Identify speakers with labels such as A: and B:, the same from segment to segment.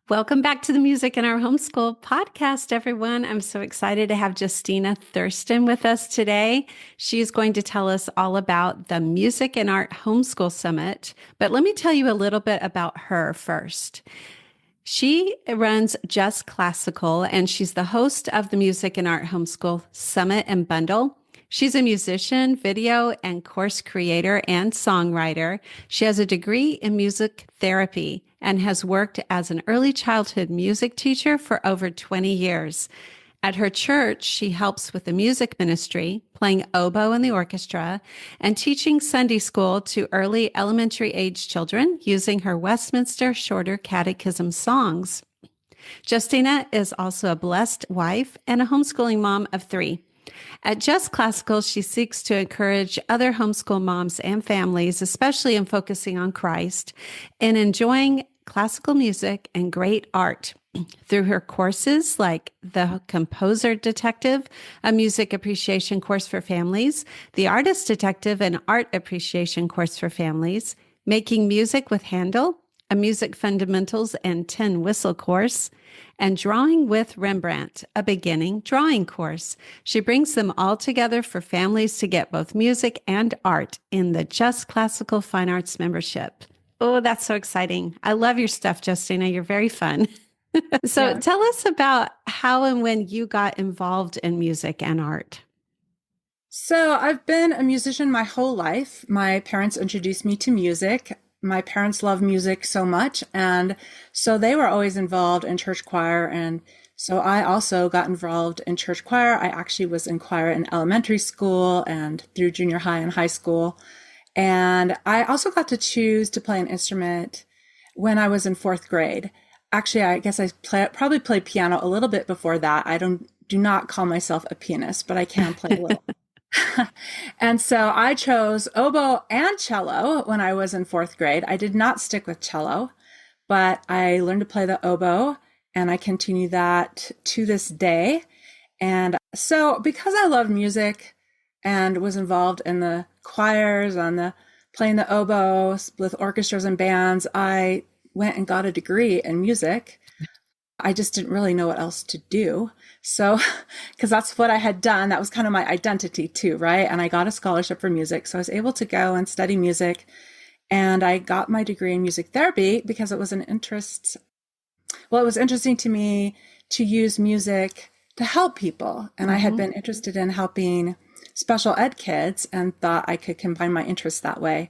A: Welcome back to the Music in Our Homeschool podcast, everyone. I'm so excited to have Justina Thurston with us today. She's going to tell us all about the Music and Art Homeschool Summit. But let me tell you a little bit about her first. She runs Just Classical, and she's the host of the Music and Art Homeschool Summit and Bundle. She's a musician, video, and course creator and songwriter. She has a degree in music therapy and has worked as an early childhood music teacher for over 20 years. At her church, she helps with the music ministry, playing oboe in the orchestra, and teaching Sunday school to early elementary age children using her Westminster Shorter Catechism songs. Justina is also a blessed wife and a homeschooling mom of 3. At Just Classical, she seeks to encourage other homeschool moms and families, especially in focusing on Christ, and enjoying classical music and great art through her courses like the Composer Detective, a music appreciation course for families, the Artist Detective, an art appreciation course for families, Making Music with Handel, a music fundamentals and tin whistle course, and Drawing with Rembrandt, a beginning drawing course. She brings them all together for families to get both music and art in the Just Classical Fine Arts membership. Oh, that's so exciting. I love your stuff, Justina. You're very fun. So
B: Yeah.
A: tell us about how and when you got involved in music and art.
B: So I've been a musician my whole life. My parents introduced me to music. My parents love music so much, and so they were always involved in church choir. And so I also got involved in church choir. I actually was in choir in elementary school and through junior high and high school. And I also got to choose to play an instrument when I was in 4th grade. Actually, I guess probably played piano a little bit before that. I do not call myself a pianist, but I can play a little. And so I chose oboe and cello when I was in 4th grade. I did not stick with cello, but I learned to play the oboe, and I continue that to this day. And so because I love music and was involved in the choirs playing the oboe with orchestras and bands, I went and got a degree in music. I just didn't really know what else to do. So, because that's what I had done. That was kind of my identity too, right? And I got a scholarship for music. So I was able to go and study music. And I got my degree in music therapy because it was an interest. Well, it was interesting to me to use music to help people. And I had been interested in helping special ed kids and thought I could combine my interests that way.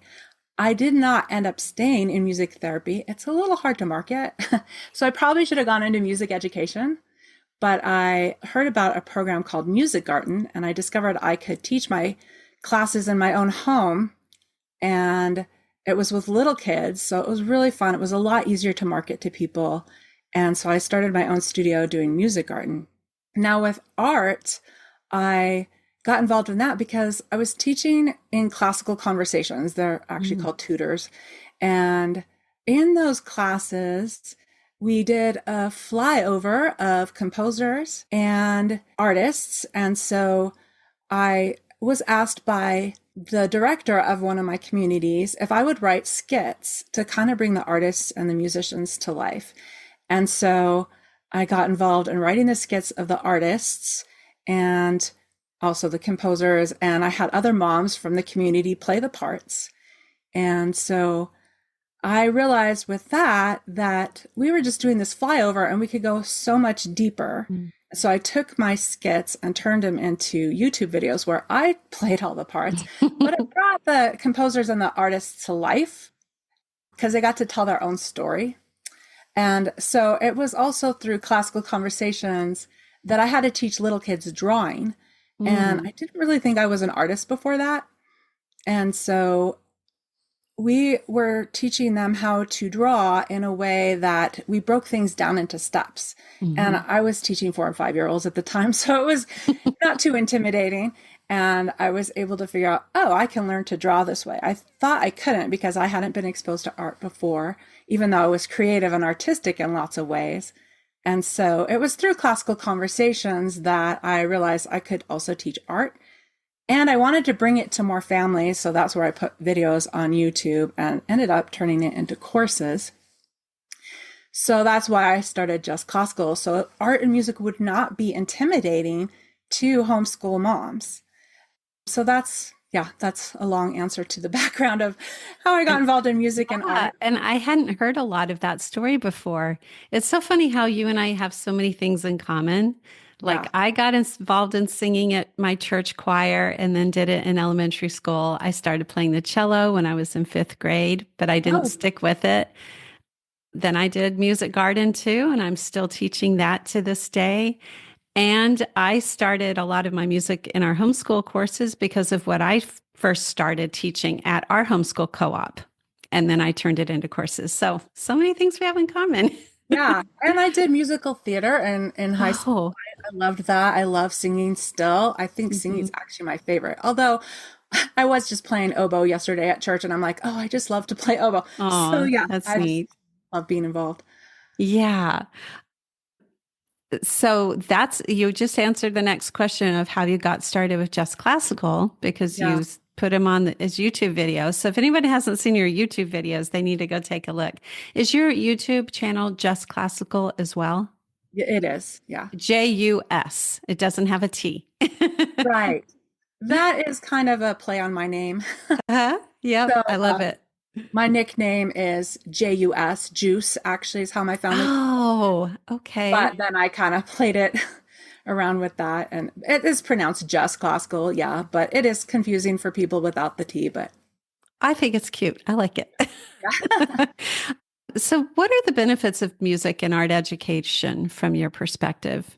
B: I did not end up staying in music therapy. It's a little hard to market. So I probably should have gone into music education, but I heard about a program called Music Garden, and I discovered I could teach my classes in my own home, and it was with little kids. So it was really fun. It was a lot easier to market to people. And so I started my own studio doing Music Garden. Now with art, I got involved in that because I was teaching in classical conversations. They're actually called tutors. And in those classes, we did a flyover of composers and artists. And so I was asked by the director of one of my communities if I would write skits to kind of bring the artists and the musicians to life. And so I got involved in writing the skits of the artists and also the composers, and I had other moms from the community play the parts. And so I realized with that we were just doing this flyover and we could go so much deeper. So I took my skits and turned them into YouTube videos where I played all the parts, but it brought the composers and the artists to life because they got to tell their own story. And so it was also through classical conversations that I had to teach little kids drawing. And I didn't really think I was an artist before that. And so we were teaching them how to draw in a way that we broke things down into steps. And I was teaching 4 and 5-year-olds at the time, so it was not too intimidating. And I was able to figure out, oh, I can learn to draw this way. I thought I couldn't because I hadn't been exposed to art before, even though I was creative and artistic in lots of ways. And so it was through classical conversations that I realized I could also teach art. And I wanted to bring it to more families. So that's where I put videos on YouTube and ended up turning it into courses. So that's why I started Just Classical. So art and music would not be intimidating to homeschool moms. So that's a long answer to the background of how I got
A: And
B: involved in music and
A: yeah,
B: art.
A: and I hadn't heard a lot of that story before. It's so funny how you and I have so many things in common. Like
B: Yeah.
A: I got involved in singing at my church choir and then did it in elementary school. I started playing the cello when I was in fifth grade, but I didn't
B: Oh,
A: stick with it. Then I did music garden too, and I'm still teaching that to this day. And I started a lot of my music in our homeschool courses because of what I first started teaching at our homeschool co-op. And then I turned it into courses. So, so many things we have in common.
B: yeah. And I did musical theater in high school.
A: Oh,
B: I loved that. I love singing still. I think singing
A: mhm.
B: is actually my favorite. Although I was just playing oboe yesterday at church and I'm like, oh, I just love to play oboe. So
A: Oh,
B: yeah,
A: that's
B: I just
A: neat.
B: love being involved.
A: Yeah. So that's, you just answered the next question of how you got started with Just Classical because
B: Yeah.
A: you put them on as YouTube videos. So if anybody hasn't seen your YouTube videos, they need to go take a look. Is your YouTube channel Just Classical as well?
B: Yeah, it is. Yeah.
A: JUS. It doesn't have a T.
B: Right. That is kind of a play on my name.
A: Uh-huh. Yep.
B: So
A: I love it.
B: my nickname is JUS. Juice actually is how my family,
A: Oh,
B: but
A: okay.
B: then I kind of played it around with that. And it is pronounced just classical. Yeah. But it is confusing for people without the T. But
A: I think it's cute. I like it.
B: yeah.
A: So, what are the benefits of music and art education from your perspective?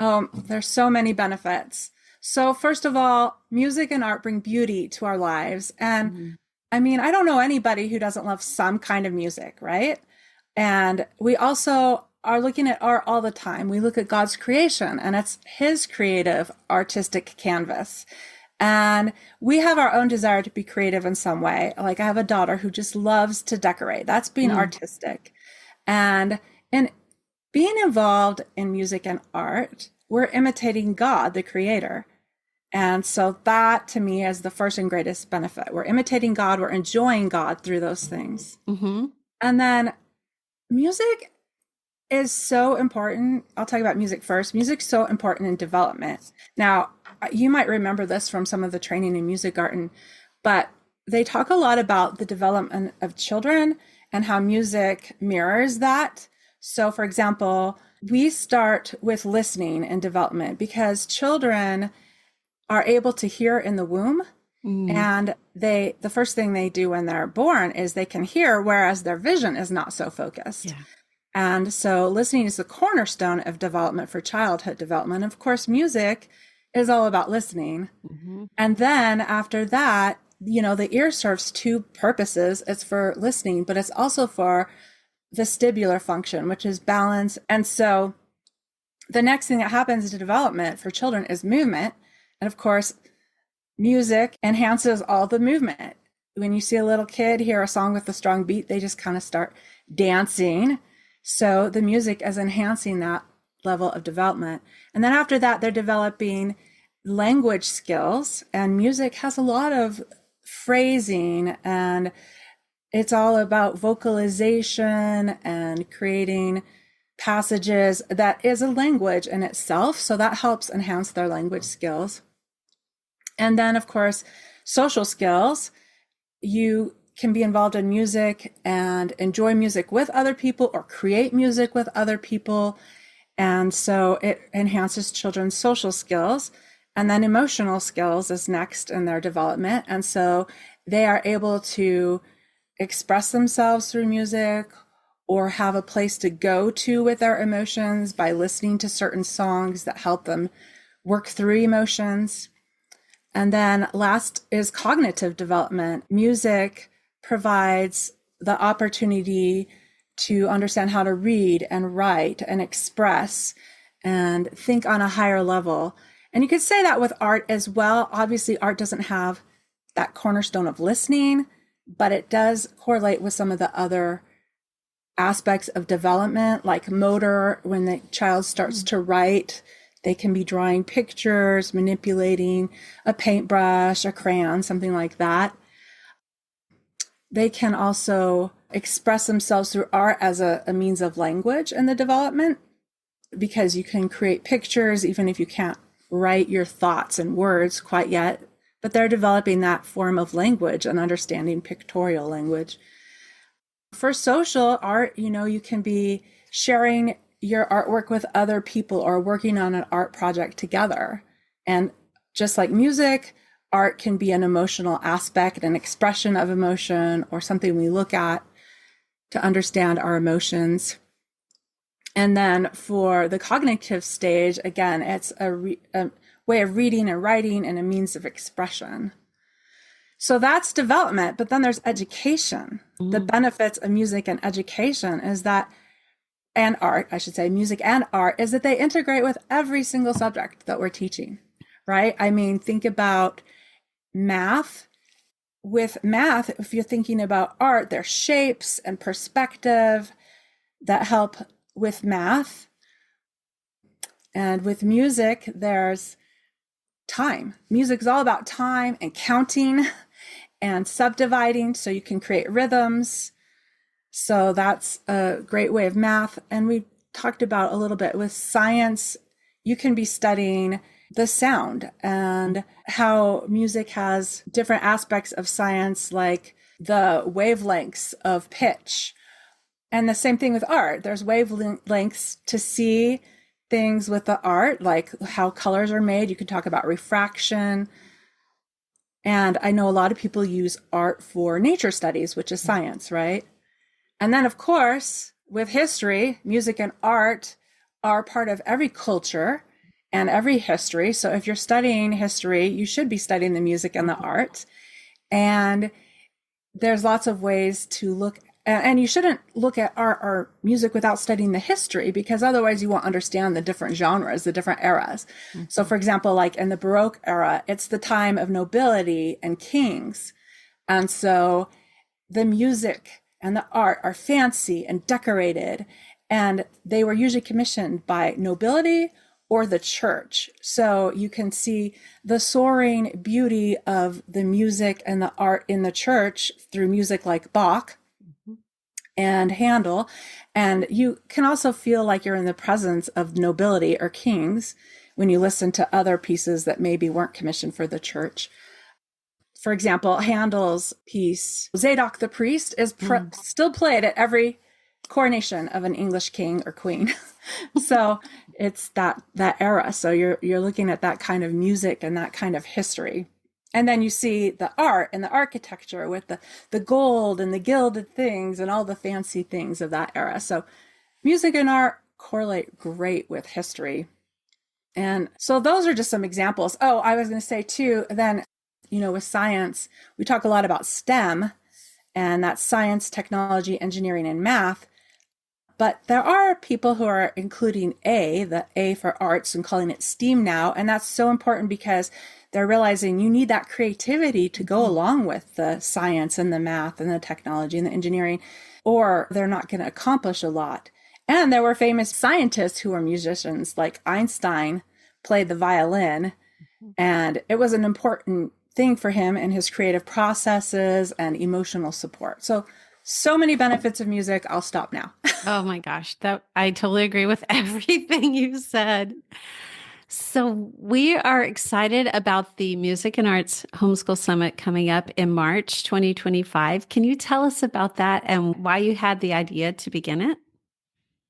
B: There's so many benefits. So, first of all, music and art bring beauty to our lives. And
A: Mhm.
B: I mean, I don't know anybody who doesn't love some kind of music, right? And we also are looking at art all the time. We look at God's creation and it's his creative artistic canvas. And we have our own desire to be creative in some way. Like I have a daughter who just loves to decorate. That's being
A: Mm.
B: artistic. And in being involved in music and art, we're imitating God, the creator. And so that to me is the first and greatest benefit. We're imitating God, we're enjoying God through those things.
A: Hmm.
B: And then music is so important. I'll talk about music first. Music's so important in development. Now, you might remember this from some of the training in music garden, but they talk a lot about the development of children and how music mirrors that. So, for example, we start with listening and development because children are able to hear in the womb
A: Mm.
B: and the first thing they do when they're born is they can hear, whereas their vision is not so focused.
A: Yeah.
B: And so listening is the cornerstone of development for childhood development. Of course, music is all about listening.
A: Hmm.
B: And then after that, the ear serves two purposes. It's for listening, but it's also for vestibular function, which is balance. And so the next thing that happens to development for children is movement. And of course, music enhances all the movement. When you see a little kid hear a song with a strong beat, they just kind of start dancing. So the music is enhancing that level of development. And then after that, they're developing language skills. And music has a lot of phrasing, and it's all about vocalization and creating passages that is a language in itself. So that helps enhance their language skills. And then, of course, social skills. You can be involved in music and enjoy music with other people or create music with other people. And so it enhances children's social skills. And then emotional skills is next in their development. And so they are able to express themselves through music or have a place to go to with their emotions by listening to certain songs that help them work through emotions. And then last is cognitive development. Music provides the opportunity to understand how to read and write and express and think on a higher level. And you could say that with art as well. Obviously, art doesn't have that cornerstone of listening, but it does correlate with some of the other aspects of development, like motor. When the child starts to write, they can be drawing pictures, manipulating a paintbrush, a crayon, something like that. They can also express themselves through art as a means of language in the development, because you can create pictures even if you can't write your thoughts in words quite yet, but they're developing that form of language and understanding pictorial language. For social art, you can be sharing your artwork with other people or working on an art project together. And just like music, art can be an emotional aspect, an expression of emotion, or something we look at to understand our emotions. And then for the cognitive stage, again, it's a way of reading and writing and a means of expression. So that's development, but then there's education. The benefits of music and education is that, and art, I should say, music and art, is that they integrate with every single subject that we're teaching, right? I mean, think about math. With math, if you're thinking about art, there's shapes and perspective that help with math. And with music, there's time. Music's all about time and counting and subdividing so you can create rhythms. So that's a great way of math. And we talked about a little bit with science, you can be studying the sound and how music has different aspects of science, like the wavelengths of pitch. And the same thing with art. There's wavelengths to see things with the art, like how colors are made. You can talk about refraction. And I know a lot of people use art for nature studies, which is science, right? And then, of course, with history, music and art are part of every culture and every history. So if you're studying history, you should be studying the music and the art. And there's lots of ways to look, and you shouldn't look at art or music without studying the history, because otherwise you won't understand the different genres, the different eras. So for example, like in the Baroque era, it's the time of nobility and kings. And so the music and the art are fancy and decorated, and they were usually commissioned by nobility or the church. So you can see the soaring beauty of the music and the art in the church through music like Bach and Handel. And you can also feel like you're in the presence of nobility or kings when you listen to other pieces that maybe weren't commissioned for the church. For example, Handel's piece, Zadok the Priest, is still played at every coronation of an English king or queen. So it's that era. So you're looking at that kind of music and that kind of history. And then you see the art and the architecture with the gold and the gilded things and all the fancy things of that era. So music and art correlate great with history. And so those are just some examples. Oh, I was going to say too, then, with science, we talk a lot about STEM, and that's science, technology, engineering, and math. But there are people who are including the A for arts, and calling it STEAM now. And that's so important because they're realizing you need that creativity to go along with the science and the math and the technology and the engineering, or they're not going to accomplish a lot. And there were famous scientists who were musicians, like Einstein played the violin, and it was an important thing for him in his creative processes and emotional support. So many benefits of music. I'll stop now.
A: Oh my gosh, I totally agree with everything you said. So we are excited about the Music and Arts Homeschool Summit coming up in March 2025. Can you tell us about that and why you had the idea to begin it?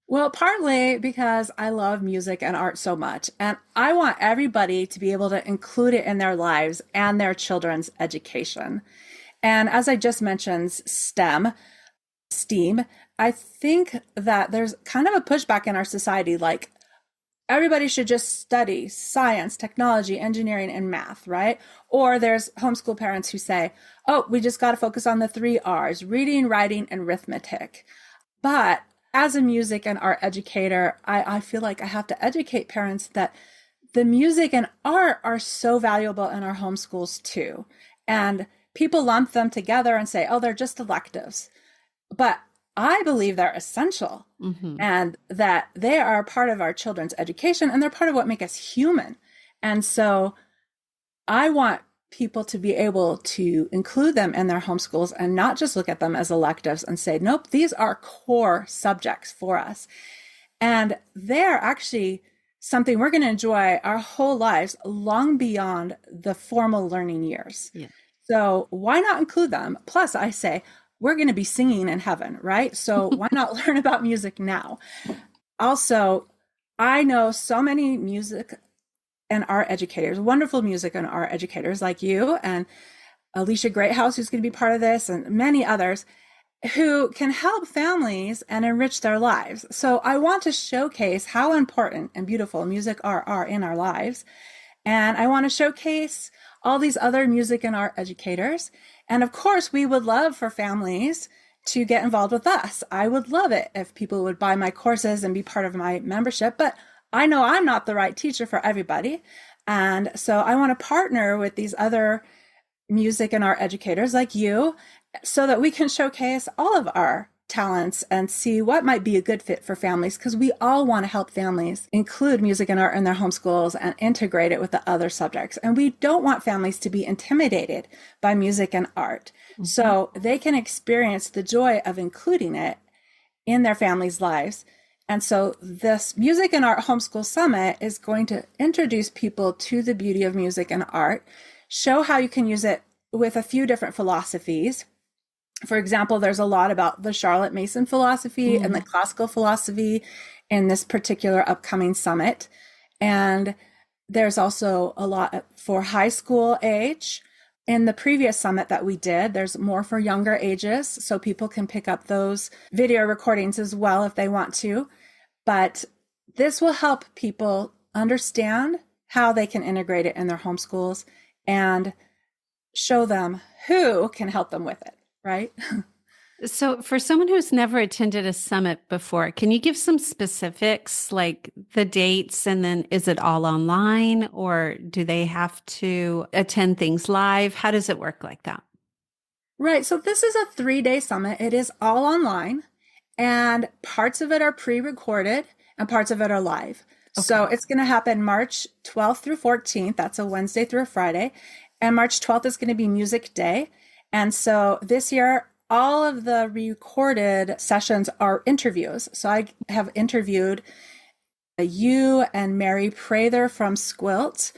B: Well, partly because I love music and art so much, and I want everybody to be able to include it in their lives and their children's education. And as I just mentioned, STEM, I think that there's kind of a pushback in our society, like everybody should just study science, technology, engineering, and math, right? Or there's homeschool parents who say, oh, we just got to focus on the 3 R's, reading, writing, and arithmetic. But as a music and art educator, I feel like I have to educate parents that the music and art are so valuable in our homeschools too. And people lump them together and say, oh, they're just electives. But I believe they're essential and that they are part of our children's education, and they're part of what make us human. And so I want people to be able to include them in their homeschools and not just look at them as electives and say, nope, these are core subjects for us. And they're actually something we're going to enjoy our whole lives long beyond the formal learning years.
A: Yeah.
B: So why not include them? Plus, I say, we're going to be singing in heaven, right? So why not learn about music now? Also, I know so many music and art educators, wonderful music and art educators like you and Alicia Greathouse, who's going to be part of this, and many others who can help families and enrich their lives. So I want to showcase how important and beautiful music are in our lives. And I want to showcase all these other music and art educators. And of course, we would love for families to get involved with us. I would love it if people would buy my courses and be part of my membership, but I know I'm not the right teacher for everybody. And so I want to partner with these other music and art educators like you so that we can showcase all of our talents and see what might be a good fit for families, because we all want to help families include music and art in their homeschools and integrate it with the other subjects. And we don't want families to be intimidated by music and art. Mm-hmm. So they can experience the joy of including it in their families' lives. And so this Music and Art Homeschool Summit is going to introduce people to the beauty of music and art, show how you can use it with a few different philosophies. For example, there's a lot about the Charlotte Mason philosophy and the classical philosophy in this particular upcoming summit. And there's also a lot for high school age. In the previous summit that we did, there's more for younger ages, so people can pick up those video recordings as well if they want to. But this will help people understand how they can integrate it in their homeschools and show them who can help them with it, right?
A: So for someone who's never attended a summit before, can you give some specifics, like the dates, and then is it all online or do they have to attend things live? How does it work like that?
B: Right. So this is a 3-day summit. It is all online and parts of it are pre-recorded and parts of it are live. Okay. So it's going to happen March 12th through 14th. That's a Wednesday through a Friday. And March 12th is going to be Music Day. And so this year, all of the recorded sessions are interviews. So I have interviewed you and Mary Prather from Squilt,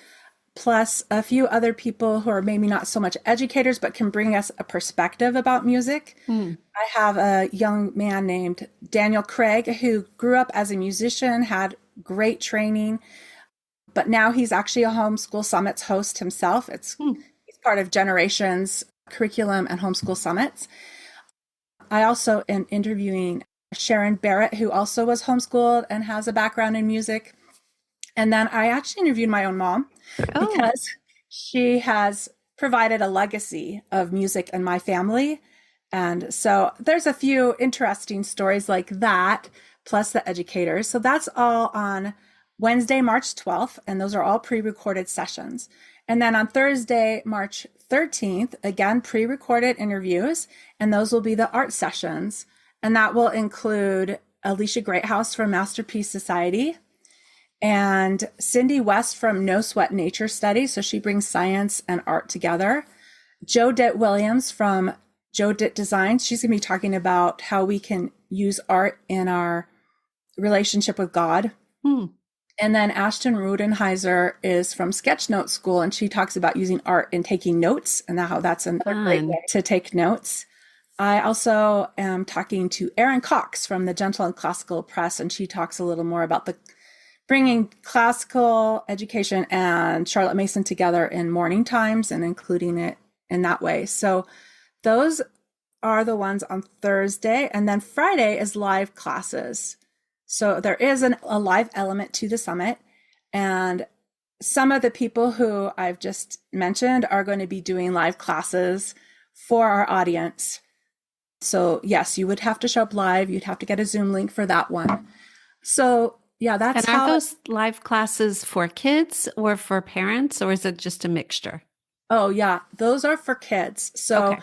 B: plus a few other people who are maybe not so much educators, but can bring us a perspective about music. I have a young man named Daniel Craig who grew up as a musician, had great training, but now he's actually a Homeschool Summits host himself. He's part of Generations curriculum and homeschool summits. I also am interviewing Sharon Barrett, who also was homeschooled and has a background in music. And then I actually interviewed my own mom because she has provided a legacy of music in my family. And so there's a few interesting stories like that, plus the educators. So that's all on Wednesday, March 12th, and those are all pre-recorded sessions. And then on Thursday, March 13th, again, pre-recorded interviews, and those will be the art sessions. And that will include Alicia Greathouse from Masterpiece Society and Cindy West from No Sweat Nature Studies. So she brings science and art together. Jo Ditt Williams from Jo Ditt Designs. She's going to be talking about how we can use art in our relationship with God. And then Ashton Rudenheiser is from Sketchnote School, and she talks about using art in taking notes and how that's another great way to take notes. I also am talking to Erin Cox from the Gentle and Classical Press, and she talks a little more about the bringing classical education and Charlotte Mason together in morning times and including it in that way. So those are the ones on Thursday. And then Friday is live classes. So there is a live element to the summit. And some of the people who I've just mentioned are going to be doing live classes for our audience. So yes, you would have to show up live. You'd have to get a Zoom link for that one. So yeah, that's
A: how. And are those live classes for kids or for parents, or is it just a mixture?
B: Oh yeah, those are for kids. So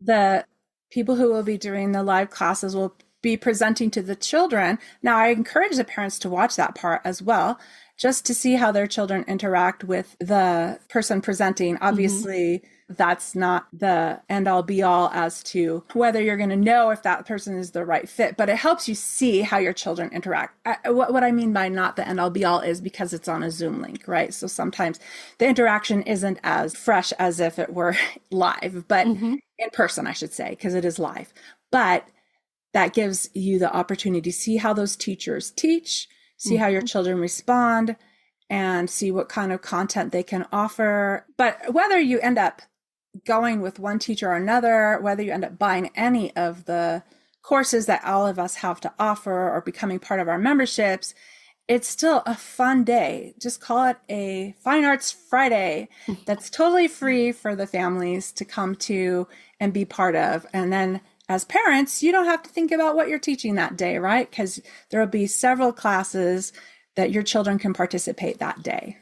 B: the people who will be doing the live classes will be presenting to the children. Now, I encourage the parents to watch that part as well. just to see how their children interact with the person presenting. Obviously, that's not the end all be all as to whether you're going to know if that person is the right fit, but it helps you see how your children interact. What I mean by not the end all be all is because it's on a Zoom link, right? So sometimes the interaction isn't as fresh as if it were live, but in person, I should say, because it is live. But that gives you the opportunity to see how those teachers teach, see how your children respond, and see what kind of content they can offer. But whether you end up going with one teacher or another, whether you end up buying any of the courses that all of us have to offer or becoming part of our memberships, it's still a fun day. Just call it a Fine Arts Friday that's totally free for the families to come to and be part of. And then as parents, you don't have to think about what you're teaching that day, right? Because there will be several classes that your children can participate that day.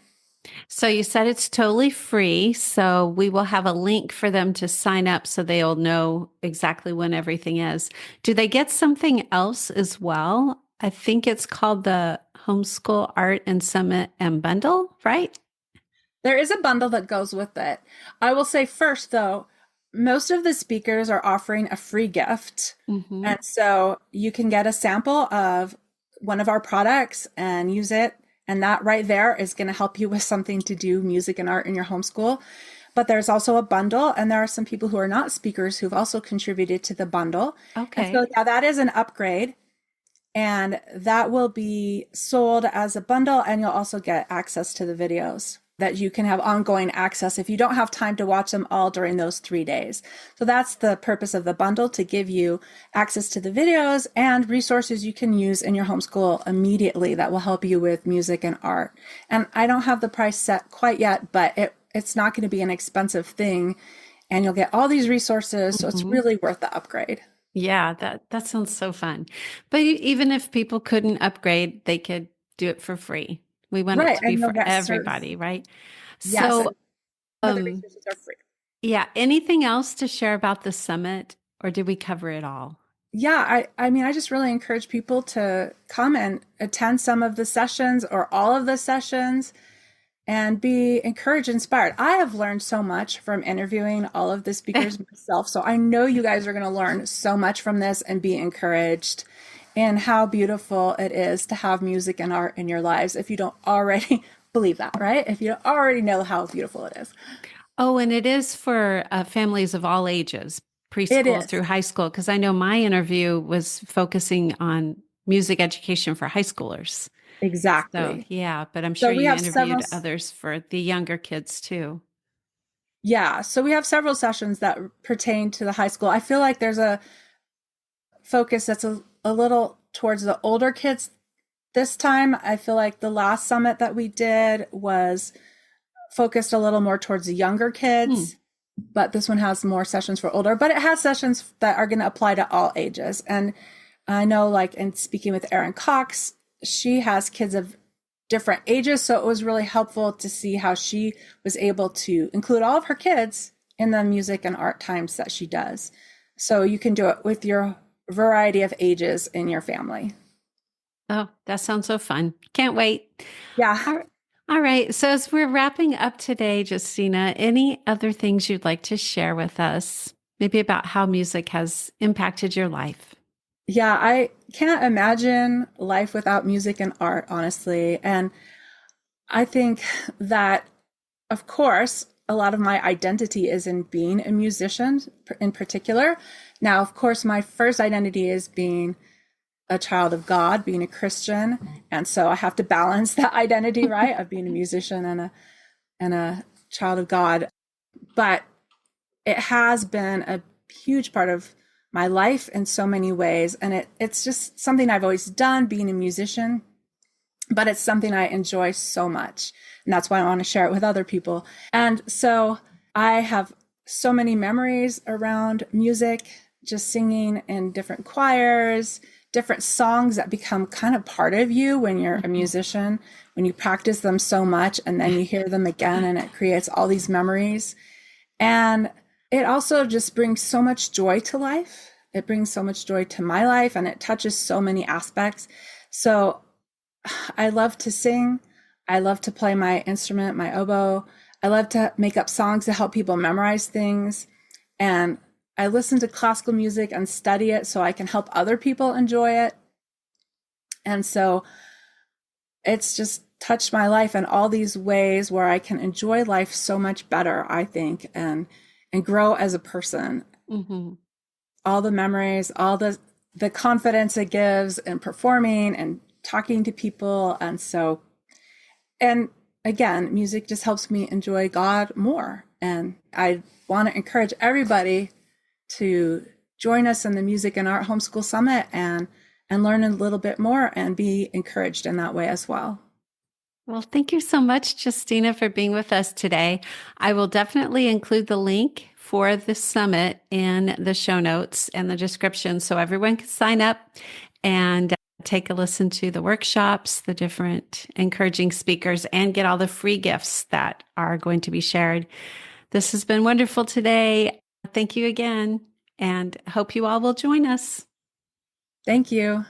A: So you said it's totally free. So we will have a link for them to sign up so they'll know exactly when everything is. Do they get something else as well? I think it's called the Homeschool Art and Summit and Bundle, right?
B: There is a bundle that goes with it. I will say first, though, most of the speakers are offering a free gift. And so you can get a sample of one of our products and use it. And that right there is going to help you with something to do music and art in your homeschool. But there's also a bundle, and there are some people who are not speakers who've also contributed to the bundle.
A: Okay.
B: And so yeah, that is an upgrade. And that will be sold as a bundle, and you'll also get access to the videos that you can have ongoing access if you don't have time to watch them all during those 3 days. So that's the purpose of the bundle, to give you access to the videos and resources you can use in your homeschool immediately that will help you with music and art. And I don't have the price set quite yet, but it's not going to be an expensive thing, and you'll get all these resources. So it's really worth the upgrade.
A: Yeah, that sounds so fun. But even if people couldn't upgrade, they could do it for free. We want it
B: Right.
A: to be
B: And you'll
A: for
B: get
A: everybody, right?
B: Yes.
A: So,
B: And the resources are free.
A: yeah, anything else to share about the summit, or did we cover it all?
B: Yeah, I mean, I just really encourage people to come and attend some of the sessions or all of the sessions and be encouraged, inspired. I have learned so much from interviewing all of the speakers myself. So I know you guys are going to learn so much from this and be encouraged in how beautiful it is to have music and art in your lives if you don't already believe that, right? If you don't already know how beautiful it is.
A: Oh, and it is for families of all ages,
B: It
A: preschool
B: is.
A: through high school, because I know my interview was focusing on music education for high schoolers. So,
B: Exactly.
A: yeah, but I'm
B: So
A: sure
B: we
A: you
B: have several.
A: interviewed others for the younger kids too.
B: Yeah. So we have several sessions that pertain to the high school. I feel like there's a focus that's a little towards the older kids this time. I feel like the last summit that we did was focused a little more towards the younger kids, but this one has more sessions for older, but it has sessions that are going to apply to all ages. And I know, like, in speaking with Erin Cox, she has kids of different ages. So it was really helpful to see how she was able to include all of her kids in the music and art times that she does. So you can do it with your variety of ages in your family.
A: Oh, that sounds so fun. Can't wait.
B: Yeah.
A: All right. So as we're wrapping up today, Justina, any other things you'd like to share with us, maybe about how music has impacted your life?
B: Yeah, I can't imagine life without music and art, honestly. And I think that, of course, a lot of my identity is in being a musician in particular. Now, of course, my first identity is being a child of God, being a Christian. And so I have to balance that identity, right, of being a musician and a child of God. But it has been a huge part of my life in so many ways. And it's just something I've always done, being a musician, but it's something I enjoy so much. And that's why I want to share it with other people. And so I have so many memories around music, just singing in different choirs, different songs that become kind of part of you when you're a musician, when you practice them so much and then you hear them again and it creates all these memories. And it also just brings so much joy to life. It brings so much joy to my life, and it touches so many aspects. So I love to sing. I love to play my instrument, my oboe. I love to make up songs to help people memorize things. And I listen to classical music and study it so I can help other people enjoy it. And so it's just touched my life in all these ways where I can enjoy life so much better, I think, and grow as a person.
A: Mm-hmm.
B: All the memories, all the confidence it gives in performing and talking to people. And again, music just helps me enjoy God more. And I want to encourage everybody to join us in the Music and Art Homeschool Summit and learn a little bit more and be encouraged in that way as well.
A: Well, thank you so much, Justina, for being with us today. I will definitely include the link for the summit in the show notes and the description so everyone can sign up and take a listen to the workshops, the different encouraging speakers, and get all the free gifts that are going to be shared. This has been wonderful today. Thank you again, and hope you all will join us.
B: Thank you.